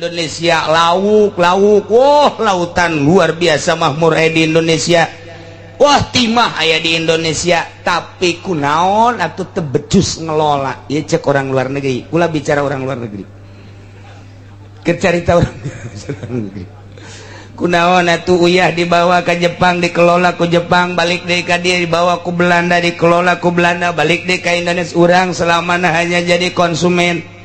Indonesia lauk lautan luar biasa makmur di Indonesia. Wah timah aya di Indonesia, tapi kunaon atuh teu becus ngelola. Ieu cek orang luar negeri. Ulah bicara orang luar negeri. Kecarita orang luar negeri. Kunaon atuh uyah dibawa ke Jepang dikelola ku Jepang, balik deui ka dieu dibawa ku Belanda dikelola ku Belanda, balik deui ka Indonesia. Urang selamana hanya jadi konsumen.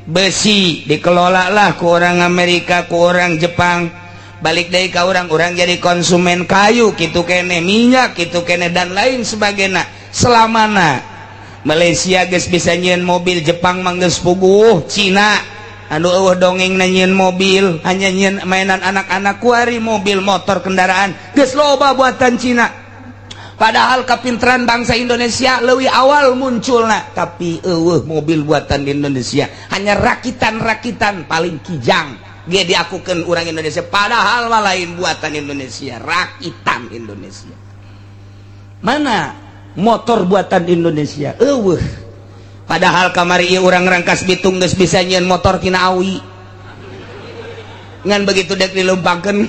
Besi dikelola lah ku orang Amerika, ku orang Jepang, balik deui ka orang jadi konsumen kayu kitu kene, minyak kitu kene dan lain sebagainya. Selamana Malaysia geus bisa nyieun mobil, Jepang mah geus puguh, Cina anu eueuh dongeng nyieun mobil, hanya nyieun mainan anak-anak, kuari mobil motor kendaraan geus loba buatan Cina. Padahal kapinteran bangsa Indonesia leuwih awal munculna, tapi eueuh mobil buatan di Indonesia hanya rakitan-rakitan paling kijang ge diakukeun urang Indonesia, padahal mah lain buatan Indonesia, rakitan Indonesia. Mana motor buatan Indonesia? Eueuh. Padahal kamari ieu urang Rangkas Bitung geus bisa nyieun motor tina awi. Ngan begitu dek dilumpakeun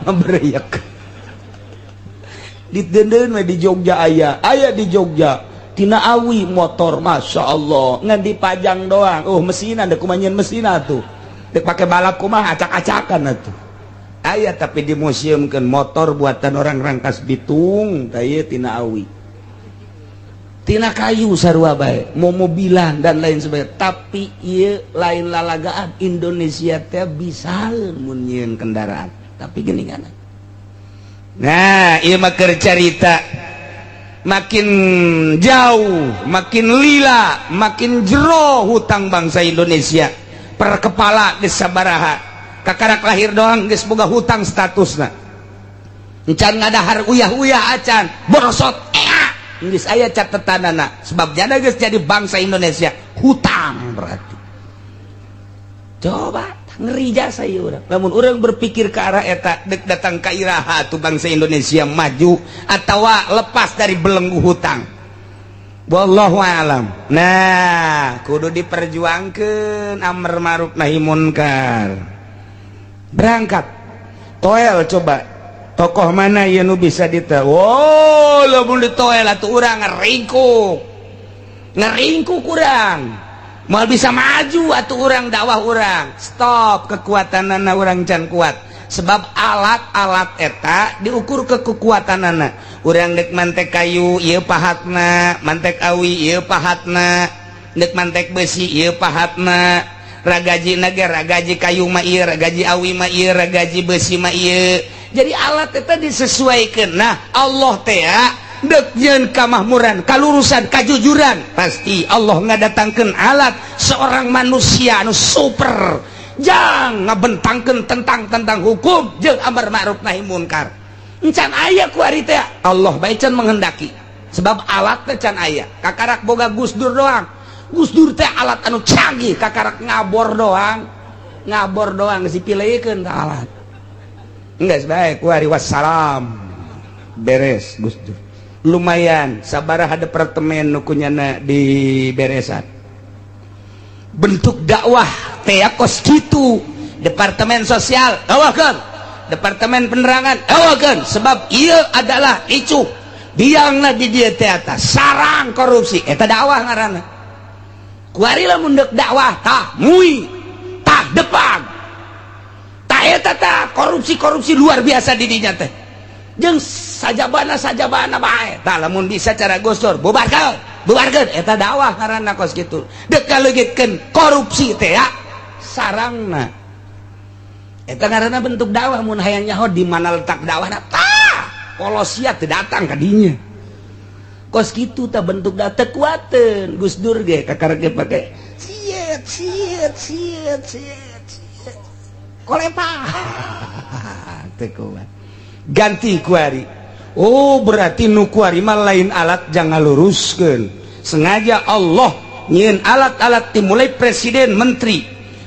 bereuyeuk. Diteudeun we di Jogja aya di Jogja tina awi motor, masya Allah, ngan dipajang doang. Mesin ada kumaha nyieun mesin atuh. Dek pake balap kumaha acak-acakan atuh. Aya tapi di museumkeun motor buatan orang Rangkas Bitung, tah ieu tina awi. Tina kayu sarua bae, mau mobilan dan lain sebagainya. Tapi ieu lain lalagaan, Indonesia teh bisaeun mun nyieun kendaraan. Tapi geuningan. Nah, ieu mah keur carita makin jauh, makin lila, makin jero hutang bangsa Indonesia. Per kepala geus sabaraha. Kakarak lahir doang geus boga hutang statusna. Encan ngadahar uyah-uyah acan, borosot geus aya catetanana, sebab jana geus jadi bangsa Indonesia hutang berarti. Coba ngeri jasa ieu urang. Lamun urang berpikir ke arah eta, dek datang ka iraha tuh bangsa Indonesia maju atawa lepas dari belenggu hutang. Wallahu alam. Nah, kudu diperjuangkeun amar ma'ruf nahi munkar. Berangkat toel coba. Tokoh mana yang nu bisa dita? Wow, lamun ditoel atuh urang ngeringkuk urang. Mal bisa maju atuh urang dakwah urang. Stop, kekuatanana urang can kuat. Sebab alat-alat eta diukur ke kekuatanana. Urang dek mantek kayu ieu pahatna, mantek awi ieu pahatna, dek mantek besi ieu pahatna. Ragaji ge ragaji kayu mah ieu, ragaji awi mah ieu, ragaji besi mah ieu. Jadi alat itu disesuaikan. Nah Allah teh dek nyeun kamahmuran, kalurusan, kajujuran, pasti Allah ngadatangkeun alat seorang manusia anu super jang ngabentangkeun tentang hukum jeung amar ma'ruf nahi munkar. Encan aya ku ari teh Allah bae can menghendaki. Sebab alat teh can aya. Kakarak boga Gus Dur doang. Gus Dur teh alat anu canggih, kakarak ngabor doang geus dipilihkeun ka alat. Enggak sebaik kuari wassalam beres Gus Dur. Lumayan sabaraha departemen nukunyana di beresan. Bentuk dakwah teh kos kitu. Departemen sosial awakeun, departemen penerangan awakeun, sebab ieu adalah icu biangna di dieu teh eta sarang korupsi eta dakwah ngaranna. Kuari lamun deuk dakwah tah mui tah depag eta tah korupsi luar biasa di dinya teh. Jeung sajabana bae. Tah lamun bisa cara Gus Dur bubarkeun eta dakwah ngaranna kos kitu. Deuk kaleugitkeun korupsi teh sarangna. Eta ngaranna bentuk dakwah mun hayang nyaho di mana letak dakwahna tah polosia teu datang ka dinya. Kos kitu tah bentuk dakwah teu kuateun Gus Dur ge kakarek pake siet kolepa ganti kuari. Oh berarti nu kuari mah lain alat jangan luruskeun. Sengaja Allah nyieun alat-alat dimulai presiden menteri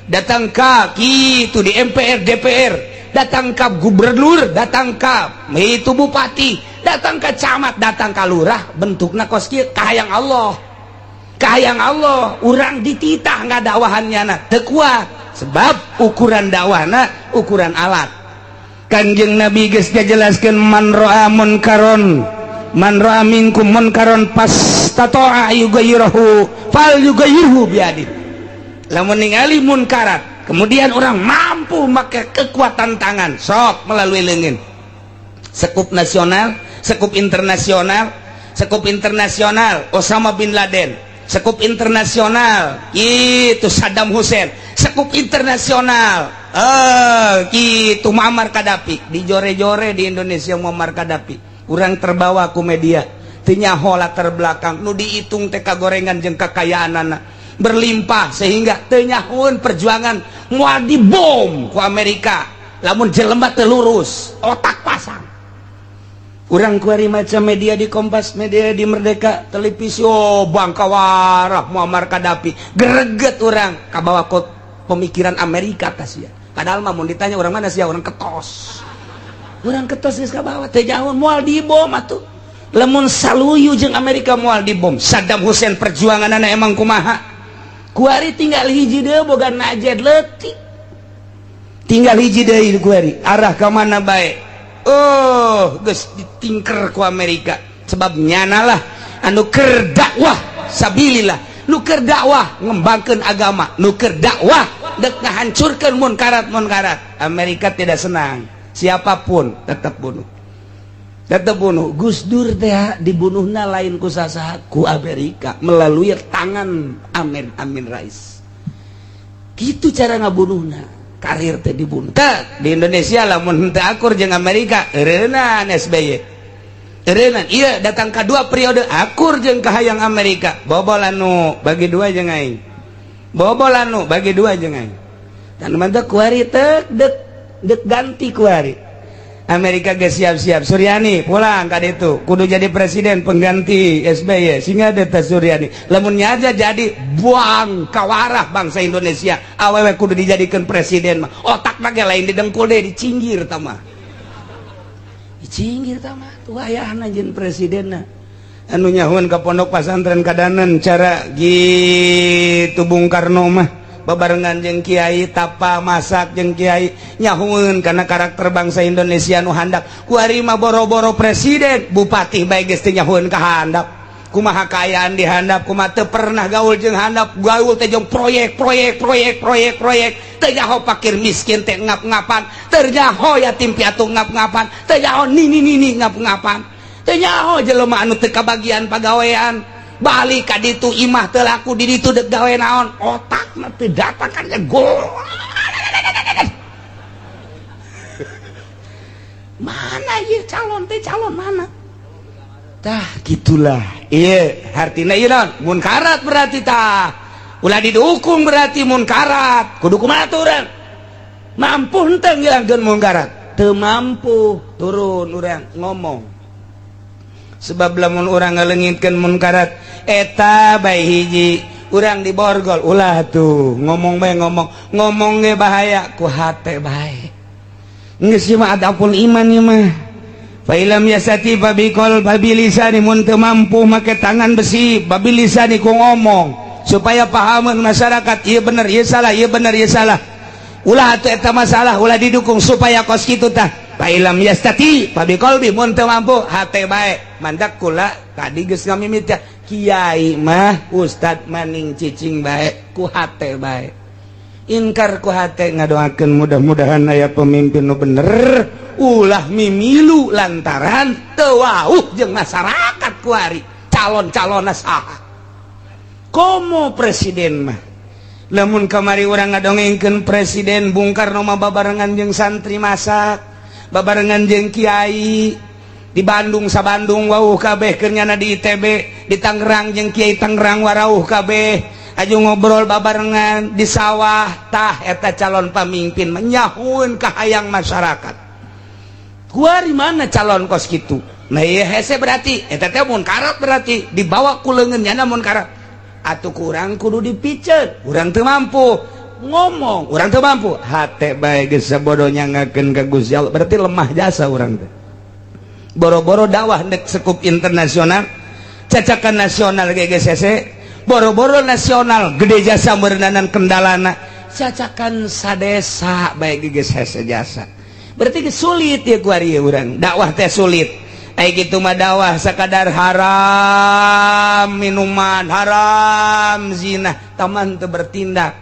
datang ka kitu di MPR DPR, datang ka gubernur, datang ka itu bupati, datang ka camat, datang ka lurah, bentukna kos kieu kahayang Allah urang dititah ngadakwahannya teu kuat. sebab ukuran dakwahna ukuran alat. Kanjeng Nabi geus ngajelaskeun man ra'a minkum munkaron pastata'a yughayyiruhu fal yughayyirhu biadi. Lamun ningali munkarat kemudian orang mampu make kekuatan tangan sok melalui leungeun. Sekup nasional, sekup internasional, sekup internasional Osama bin Laden, sekup internasional itu Saddam Hussein, sekup internasional gitu Muammar Gaddafi. Dijore-jore di Indonesia Muammar Gaddafi urang terbawa ku media teu nyaho latar belakang nu diitung teh kagorengan jeung kekayaanana berlimpah sehingga teu nyahoeun perjuangan moal dibom ku Amerika lamun jelema teu lurus otak pasang. Urang kuari maca media di Kompas, media di Merdeka, televisi, oh bangka warah Muammar Gaddafi, greget urang kabawa kod pemikiran Amerika tas ya. Padahal mah mun ditanya orang mana sih ya, orang ketos. Urang ketos geus kabawa teh jauh moal dibom atuh. Lamun saluyu jeung Amerika moal dibom. Saddam Hussein perjuanganana emang kumaha? Kuari tinggal hiji deui boga najet leutik. Tinggal hiji deui kuari, arah ka mana bae? Oh, geus ditingker ku Amerika. Sebab nyanalah anu keur dakwah sabilillah, nu keur dakwah ngembangkeun agama, nu keur dakwah dek ngahancurkeun munkarat-munkarat. Amerika tidak senang. Siapapun tetap bunuh. Tetap bunuh. Gus Dur teh dibunuhna lain ku sasaha ku Amerika melalui tangan Amin Rais. Kitu cara ngabunuhna. Karir teh dibunuh. Tah di Indonesia lamun henteu akur jeung Amerika eureunana SBY. Eureunana ieu datang kadua periode akur jeung kahayang Amerika. Bobol anu bagi dua jeung aing. Bobol anu bagi dua jeung aing. Dan mantep kuari teh dek ganti kuari. Amerika geus siap-siap. Suryani pulang ka ditu kudu jadi presiden pengganti SBY sehingga eta Suryani lamun nyaja jadi buang kawarah bangsa Indonesia awewe kudu dijadikan presiden mah otakna ge lain didengkul deui dicinggir tah mah dicinggir tah mah tuh ayahna jeung presidenna anu nyahoeun ka pondok pesantren kadanen cara gitu Bung Karno mah babarengan jeung Kiai Tapa masak jeung Kiai nyahoeun karena karakter bangsa Indonesia nu handap kuari mah boro-boro presiden bupati bae geus teu nyahoeun ka handap kumaha kaayaan di handap kumaha teu pernah gaul jeung handap gaul teh jeung proyek teu nyaho fakir miskin teh ngap-ngapan teu nyaho yatim piatu ngap-ngapan teu nyaho nini ngap-ngapan teu nyaho jelema anu teu kabagian pagawean balik ka ditu imah teu laku di ditu dek gawe naon otakna teu datakan gol mana ieu calon teh calon mana tah gitulah ieu hartina ieu naon munkarat berarti tah ulah didukung berarti munkarat kudu kumaha tuh urang mampu henteu ngilangkeun munkarat teu mampu turun urang ngomong. Sebab lamun urang ngaleungitkeun munkarat eta bae hiji urang diborgol ulah tuh ngomong bae ngomong ge bahaya ku hate bae geus ieu mah adapun iman ieu mah fa ilam yasati babiqol babilisani mun teu mampu make tangan besi babilisani ku ngomong supaya pahameun masyarakat ieu bener ieu salah ieu bener ieu salah ulah atuh eta masalah ulah didukung supaya kos kitu tah Pailam yastati pabiqolbi mun teu mampu hate bae mandak kula tadi geus ngamimit kiai mah ustad maning cicing bae ku hate bae inkar ku hate ngadoakeun mudah-mudahan aya pemimpin nu bener ulah mimilu lantaran teu wauh jeung masyarakat kuari calon-calonna saha komo presiden mah lamun kamari urang ngadongengkeun presiden Bung Karno mah babarengan jeung santri masak babarengan jeung kiai di Bandung sabandung wauh kabeh keur nyana di ITB di Tangerang jeung kiai Tangerang warauh kabeh aju ngobrol babarengan di sawah tah eta calon pamimpin menyahueun kahayang masyarakat kuari mana calon kos kitu nah ieu hese berarti eta teh munkarat berarti dibawa ku leungeun nyana munkarat atuh kurang kudu dipiceut urang teu mampu ngomong urang teu mampu hate bae geus sabodo nyangakeun ka Gusti Allah berarti lemah jasa urang teh boro-boro dakwah dek sekup internasional cacakan nasional GGCC boro-boro nasional gede jasa meureunanan kendalana cacakan sadesa baik geus hese jasa berarti sulit ya kuari urang dakwah teh sulit kayak gitu mah dakwah sakadar haram minuman haram zina taman teu bertindak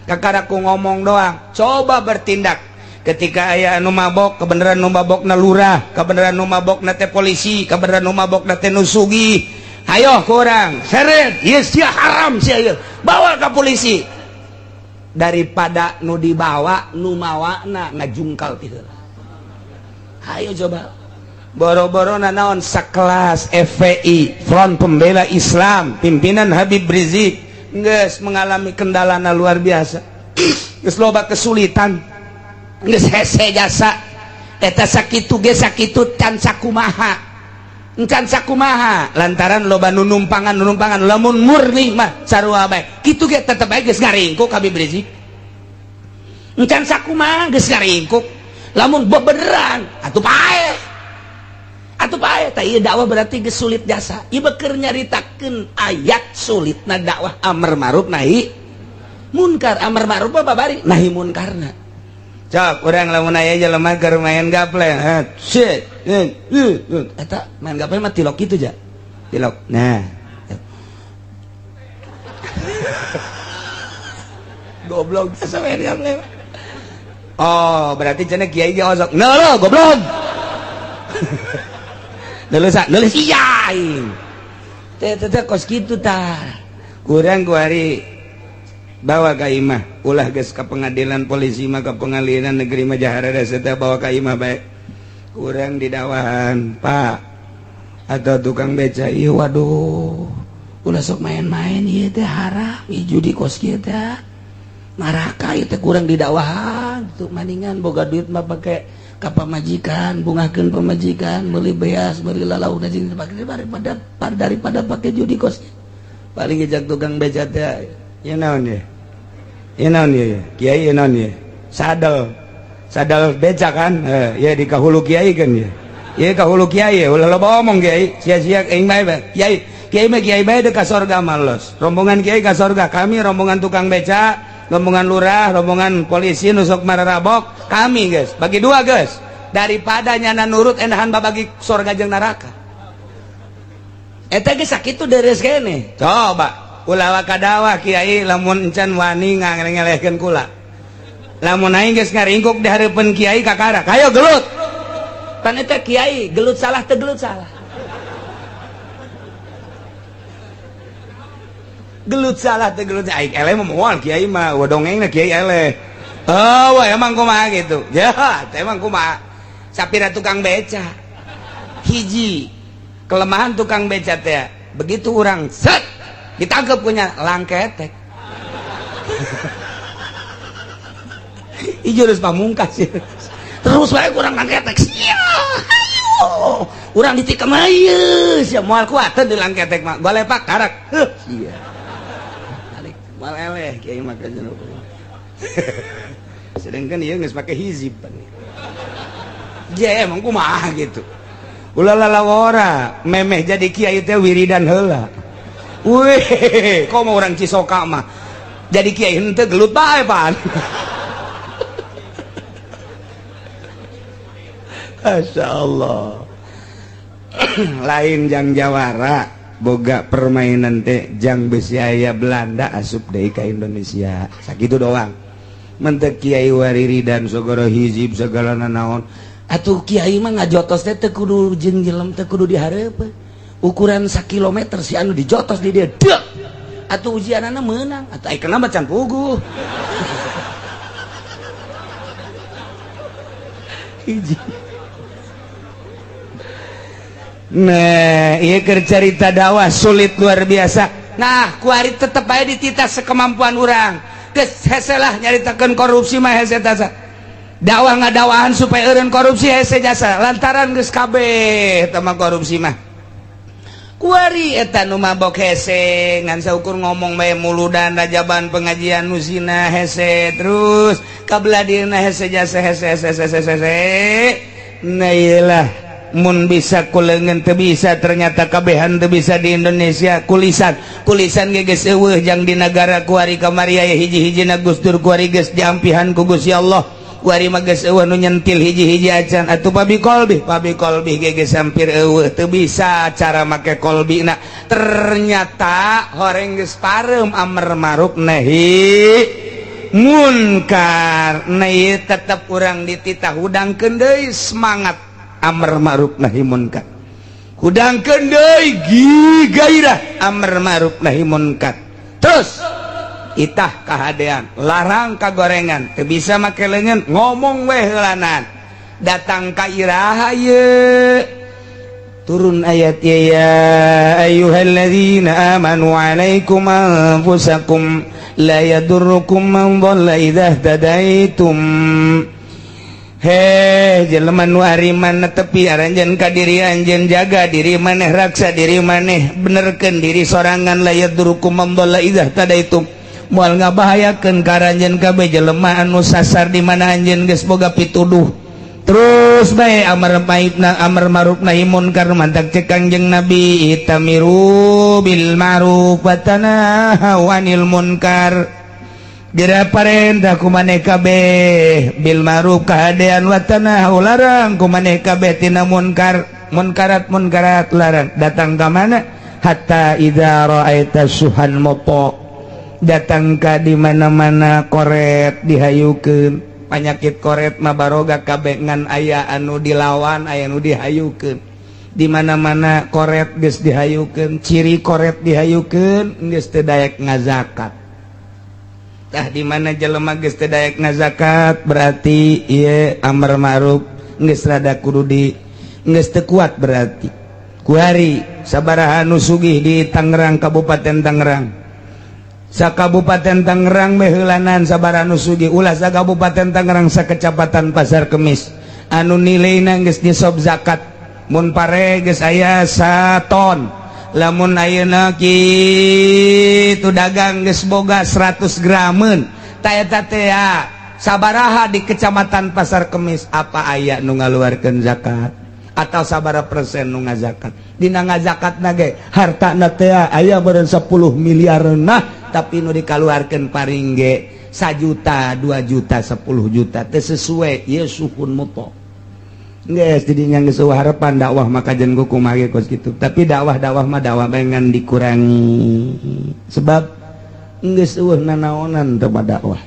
kakaraku ngomong doang coba bertindak ketika aya anu mabok kebenaran nu mabokna lurah kebenaran nu mabokna teh polisi kebenaran nu mabokna teh nu sugih hayo kurang seret ieu sia haram sia ieu bawa ke polisi daripada nu dibawa nu mawana ngajungkal piheula hayo coba boro-boro naon sakelas FPI Front Pembela Islam pimpinan Habib Rizik geus mengalami kendala luar biasa geus loba kesulitan geus hese jasa eta sakitu ge sakitu can sakumaha lantaran loba numpangan lamun murni mah sarua bae kitu ge tetep bae geus ngaringkuk Habib Rizik can sakumaha geus ngaringkuk lamun bebeneran atuh pae tah ieu dakwah berarti geus sulit jasa ieu keur nyaritakeun ayat sulitna dakwah amar ma'ruf nahi munkar amar ma'ruf babari nahi munkarna cok urang lamun aya jelema keur main gaple shit eta main gaple mah tilok kitu ja tilok nah goblok jasa main gaple oh berarti cenah kiai ge osok neuh goblok nulis iya teh kos kitu tah kurang kuari bawa ka imah ulah geus ka pengadilan polisi mah ka pengadilan negeri mah jahara teh bawa ka imah bae kurang di dawahan pak atau tukang beca ieu waduh ulah sok main-main ieu teh haram ieu judi kos kieu teh maraka ieu teh kurang di dawahan tuh maningan boga duit mah pake ka pamajikan bungakeun pamajikan beli beas beli lalau jeung daripada pakai judi kos paling ngejak tukang beca teh ieu naon ye kiai ieu naon ye sadel beca kan ya di kahulu kiai kan ya ieu kahulu kiai ulah loba omong kiai sia-sia aing bae kiai mah kiai bae teh ka sorga malos rombongan kiai ka sorga kami rombongan tukang beca rombongan lurah, rombongan polisi nusuk mararabok kami guys, bagi dua guys daripada nyana nurut enahan babagi surga jeung neraka eta ge sakitu deres kene coba ulah wakadawa kiai lamun encan wani ngangelehkeun kula lamun aing geus ngaringkuk di hareupeun kiai kakara hayo gelut pan eta kiai gelut salah teu gelut salah gelut salah teh gelut aing eleh mah moal kiai mah wadongengna kiai eleh oh emang kumaha gitu ya emang kumaha sapira tukang beca hiji kelemahan tukang beca teh begitu urang set ditangkep punya langketek ieu geus pamungkas terus bae kurang langketek sia ayo urang ditikam ieu sia moal kuateun di langketek mah golepak karak sia maleleh kiai mah ka jeneuh sedangkan ieu geus make hizib ya emang kumaha gitu ulah lalawora memeh jadi kiai teh wiridan heula weh kok mau orang Cisoka mah jadi kiai henteu gelut bae pan masyaallah lain jang jawara boga permainan teh jang besi aya Belanda asup deui ka Indonesia sakitu doang mentek kiai wariridan sagara hizib segala naon atuh kiai mah ngajotos teh teu kudu jeung jelem teh kudu dihareupeun ukuran 1 kilometer si anu dijotos di dia dek atuh ujianana meunang atuh ai kenapa can puguh hiji. Nah, iya keur carita dakwah sulit luar biasa. Nah, kuari tetep aja ditita sekemampuan orang. Geus hese lah nyaritakeun korupsi mah hese jasa. Dakwah ngadakwahan supaya eureun korupsi hese jasa. Lantaran geus kabeh teh mah korupsi mah. Kuari eta nu mabok hese ngan saukur ngomong bae muludan rajaban pengajian musina hese terus kabeladirna hese jasa hese. Nah iyalah mun bisa kulengan teu bisa ternyata kabehan teu bisa di Indonesia kulisan geus eueuh jang di negara kuari kamari aya hiji-hijina Gustur kuari geus diampihan ku Gusti Allah kuari mah geus eueuh nu nyentil hiji-hiji acan atuh pabi kolbi geus hampir eueuh teu bisa cara make kolbina ternyata horeng geus pareum amar ma'ruf nahi munkar nahi tetep urang dititah hudangkeun deui semangat amar ma'ruf nahi munkar hudangkeun deui gairah amar ma'ruf nahi munkar terus itah kahadean larang kagorengan teu bisa make leungeun ngomong we heulanan datang ka iraha ye turun ayat ya ayyuhalladzina amanu alaikum anfusakum la yadurrukum man dhalla idza tadaitum he jelema nu ariman netepi aranjeun ka diri anjeun jaga diri maneh raksa diri maneh benerkeun diri sorangan la yadurrukum man dhalla idza tadaitum moal ngabahayakeun ka aranjeun kabeh jelema anu sasar di mana anjeun geus boga pituduh terus bae amar ma'ruf nahi munkar mantak cek Kangjeng Nabi itamiru bil ma'ruf wa tanahaw 'anil munkar dira parentah ku maneh kabeh bil ma'ruf kahadean wa tanahaw larang ku maneh kabeh tina munkarat larang datang ka mana hatta idza ra'aita suhan moto datang ka di mana-mana koret dihayukeun panyakit koret mah baroga kabeh ngan aya anu dilawan aya anu dihayukeun di mana-mana koret geus dihayukeun ciri koret dihayukeun geus teu daek ngazakat tah di mana jelema geus teu daek ngazakat berarti ieu amar ma'ruf geus rada kudu di geus teu kuat berarti kuari sabaraha anu sugih di Tangerang Kabupaten Tangerang Sakabupaten Tangerang meheulanan sabaraha anu sugih ulah sa Kabupaten Tangerang sakecamatan Pasar Kemis anu nileina geus nisab zakat mun pare geus aya 1 ton lamun ayeuna kitu dagang geus boga 100 grameun ta eta teh sabaraha di Kecamatan Pasar Kemis apa aya nu ngaluarkeun zakat atau sabaraha persen nu ngazakat dina ngazakatna ge hartana teh aya beureun 10 miliarna tapi nu dikaluarkeun paring ge 1 juta 2 juta 10 juta teu sesuai ieu suhun muto geus didinya geus harapan dakwah maka jeung kumaha ge kos kitu tapi dakwah mah dakwah pengen dikurangi sebab geus eueuh nanaonan teu dakwah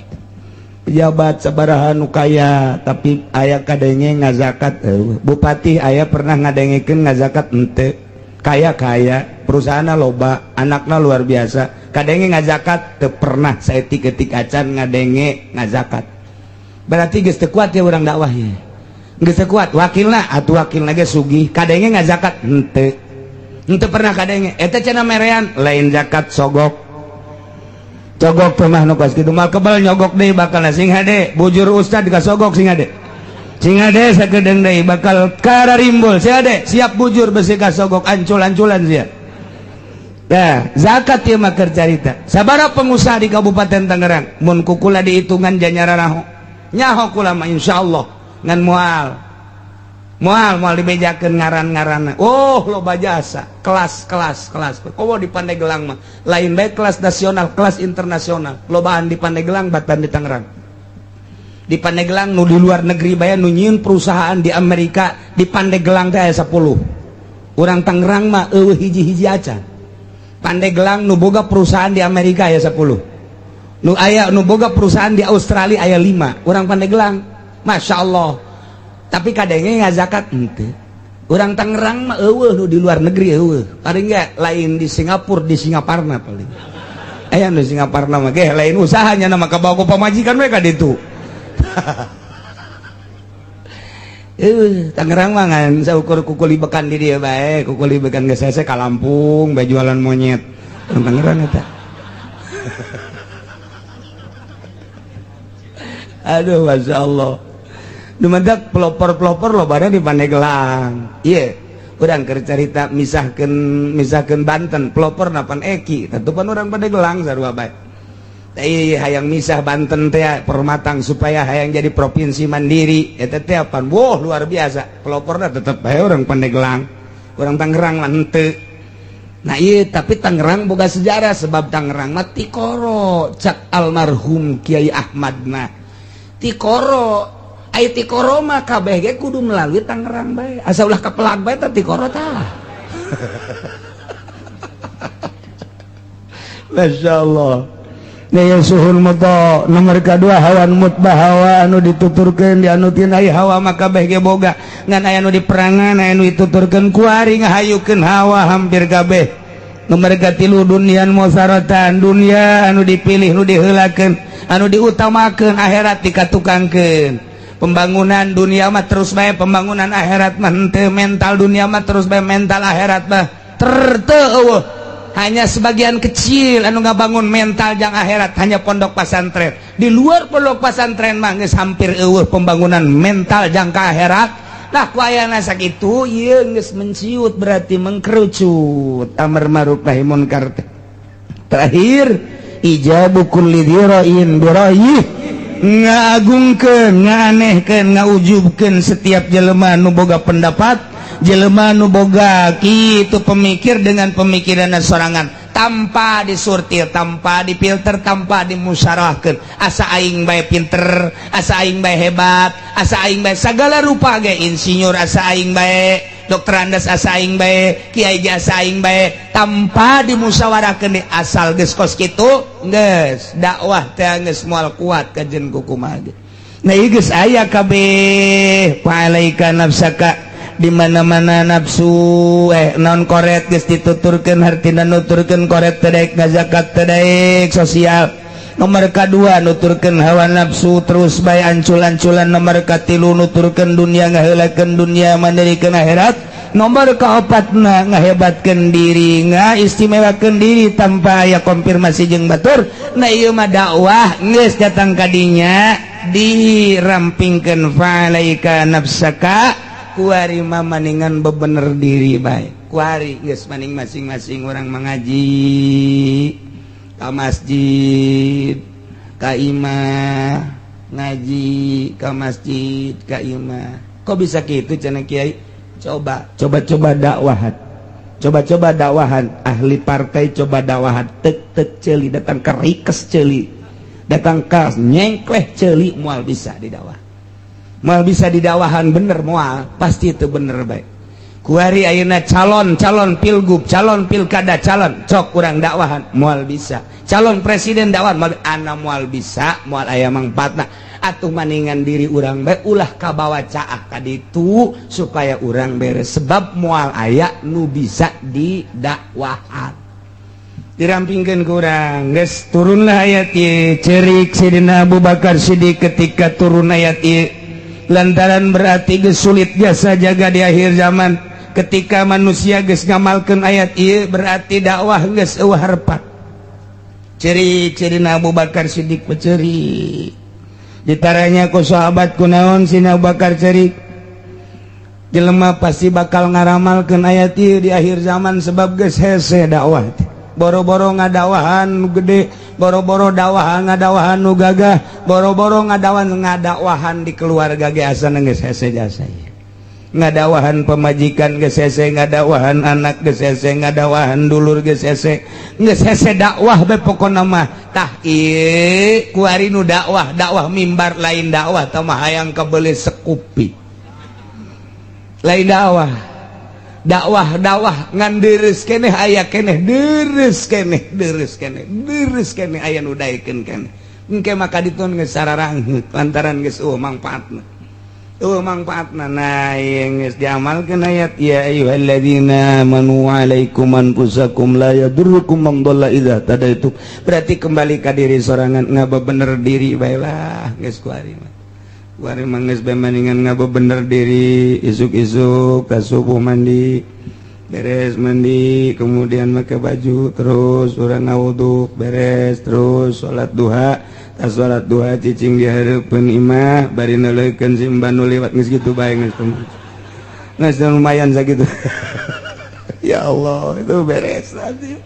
pejabat sabaraha nu kaya tapi aya kadenge ngazakat bupati aya pernah ngadengekeun ngazakat henteu kaya perusahaanna loba anakna luar biasa kadenge ngazakat teu pernah saeutik-eutik acan ngadenge ngazakat berarti geus teu kuat ya urang dakwah ya geus teu kuat wakilna atuh wakilna ge sugih kadenge ngazakat henteu pernah kadenge eta cenah merean lain zakat sogok mah nu kos kitu mal kebal nyogok deui bakal sing hade bujur ustad kasogok sing hade sakedeung deui bakal kararimbul si hade siap bujur besi kasogok ancul-anculan sia nah zakat ieu mah keur carita sabaraha pengusaha di Kabupaten Tangerang mun kukula dihitungan janyaranaho nyaho kula mah insyaallah ngan moal dibejakeun ngaran-ngaranna oh loba jasa kelas komo di Pandeglang mah lain bae kelas nasional kelas internasional lobaan di Pandeglang batan di Tangerang di Pandeglang nu di luar negeri bae nu nyieun perusahaan di Amerika di Pandeglang teh aya 10 urang Tangerang mah eueuh hiji-hiji acan Pandeglang nu boga perusahaan di Amerika aya 10 nu boga perusahaan di Australia aya 5 urang Pandeglang Masya Allah tapi kadenge ngazakat henteu urang Tangerang mah eueuh nu di luar negeri eueuh paling ge lain di Singapura di Singaparna paling aya nu Singaparna mah ge lain usahanya nama kabawa ku pamajikan we ka ditu Tangerang mah ngan saukur kukulibekan di dieu bae kukulibekan geus hese ka Lampung bae jualan monyet Tangerang eta aduh Masya Allah dumadak pelopor lobana di Pandeglang iya urang keur carita misahkeun Banten pelopor napan Eki tatupan urang Pandeglang sarua bae hayang misah Banten teh permatang supaya hayang jadi provinsi mandiri eta teh apa wah luar biasa peloporna tetep bae orang Pandeglang orang Tangerang mah henteu. Nah iya tapi Tangerang boga sejarah sebab Tangerang mah Tikoro cak almarhum Kiai Ahmad mah Tikoro ai Tikoro mah kabeh ge kudu melalui Tangerang bae asa ulah kapelag bae teh Tikoro tah. Masyaallah. Nih suhun moto nomor kedua hawan mutbah hawa anu dituturkeun dianutin ai hawa maka kabeh ge boga ngan aya nu diperangan aya nu dituturkeun ku ari ngahayukeun hawa hampir kabeh. Nomor katilu dunian mosaratan dunia anu dipilih nu diheulakeun anu diutamakeun akhirat dikatukangkeun. Pembangunan dunia mah terus bae pembangunan akhirat mah henteu mental dunia mah terus bae mental akhirat mah terteu eueuh. Hanya sebagian kecil anu ngabangun mental jang akhirat hanya pondok pesantren. Di luar pondok pesantren mah geus hampir eueuh pembangunan mental jang ka akhirat. Nah ku ayana sakitu ieu geus menciut berarti mengkerucut amar ma'ruf nahi munkar. Terakhir ijabu kulli dzira'in birayih ngagungkeun nganehkeun ngaujubkeun setiap jelema nu boga pendapat jelema nu boga kitu pemikir dengan pemikiran sorangan tanpa disurtir tanpa dipilter tanpa dimusyawarahkeun asa aing bae pinter asa aing bae hebat asa aing bae sagala rupa ge insinyur asa aing bae dokter andas asa aing bae kiai asa aing bae tanpa dimusyawarahkeun asal geus kos kitu geus dakwah teh geus moal kuat kajen kukumaha ge. Nah ieu geus aya kabeh palaika nafsaka di mana-mana nafsu non koret geus dituturkeun hartina nuturkeun koret tadaek ngazakat tadaek sosial. Nomor kedua nuturkeun hawa nafsu terus bae ancul-anculan. Nomor katilu nuturkeun dunia ngaheulakeun dunia mandirikeun akhirat. Nomor kaopatna ngahebatkeun diri ngaistimewakeun diri tanpa aya konfirmasi jeung batur. Nah ieu mah dakwah geus datang ka dinya dirampingkeun falaika nafsaka kuari mah maningan bebener diri baik kuari geus maning masing-masing orang mengaji ka masjid ka imah ngaji ka masjid ka imah kok bisa gitu cenah kiai coba dakwahan coba dakwahan ahli partai coba dakwahan tek ceuli datang ka rikes ceuli datang ka nyengkleh ceuli moal bisa didakwah mal bisa didakwahan bener moal pasti itu bener baik kuari ayeuna calon pilgub calon pilkada calon cok urang dakwahan moal bisa calon presiden dakwahan moal ana moal bisa moal aya mangpaatna atuh maningan diri urang bae ulah kabawa caah ka ditu supaya urang beres sebab moal aya nu bisa didakwahan dirampingkeun ku urang geus turunlah ayat ieu cerik Sidina Abu Bakar Siddiq ketika turun ayat ieu lantaran berarti geus sulit jasa jaga di akhir zaman ketika manusia geus ngamalkeun ayat ieu berarti dakwah geus eueuh harpat ciri-cirina Abu Bakar Siddiq ciri ditaranya ku sahabat kunaon Sina Abu Bakar ciri jelema pasti bakal ngaramalkeun ayat ieu di akhir zaman sebab geus hese dakwah boro-boro ngadawahan nu gede boro-boro dawahan ngadawahan nu gagah boro-boro ngadawahan di keluarga ge asana geus hese jasa ngadawahan pemajikan geus hese ngadawahan anak geus hese ngadawahan dulur geus hese dakwah bae pokona mah tah ieu ku ari nu dakwah mimbar lain dakwah tah mah hayang kabeuli sekupi lain dakwah ngan deres keneh aya keneh deres keneh aya nu daekeun keneh engke maka ditun geus sararangheut lantaran geus mangpaatna nah geus diamalkeun ayat ya ayyuhalladzina amanu alaikum anfusakum la yadurrukum man dhalla idza tadaitum berarti kembali ka diri sorangan ngabebener diri bae lah geus kuari mah kuari mangges bemaningan ngabebener diri isuk-isuk ka subuh mandi beres mandi kemudian make baju terus urang ngawudu beres terus salat duha tas salat duha cicing di hareupeun imah bari neulekeun simban nu liwat geus kitu bae geus lumayan sakitu. Ya Allah itu beres nanti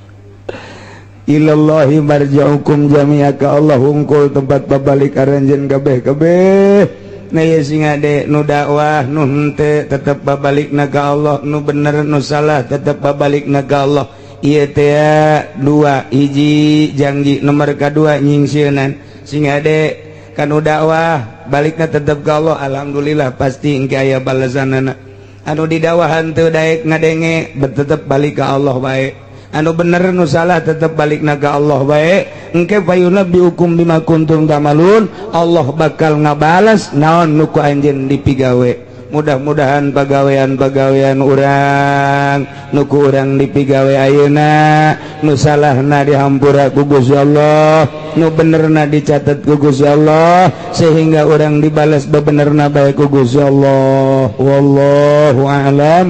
ilallahi marja'ukum jami'a ka Allah hungkul tempat babalik aranjeun kabeh-kabeh. Nah ya sing ade nu dakwah nu henteu tetep babalikna ka Allah, nu bener nu salah tetep babalikna ka Allah. Ieu teh dua hiji janji, nomor kadua nyingsieun sing ade kanu dakwah balikna tetep ka Allah, alhamdulillah pasti engke aya balasanana. Anu di dakwahan teu daek ngadenge tetep balik ka Allah bae, anu bener nu salah tetep balikna ka Allah bae. Engke fayunabbiukum bima kuntum tamalun, Allah bakal ngabalas naon nu ku anjeun dipigawe. Mudah-mudahan pagawean-pagawean urang nu ku urang dipigawe ayeuna, nu salahna dihampura ku Gusti Allah, nu benerna dicatat ku Gusti Allah, sehingga urang dibalas bebenerna bae ku Gusti Allah. Wallahu a'lam.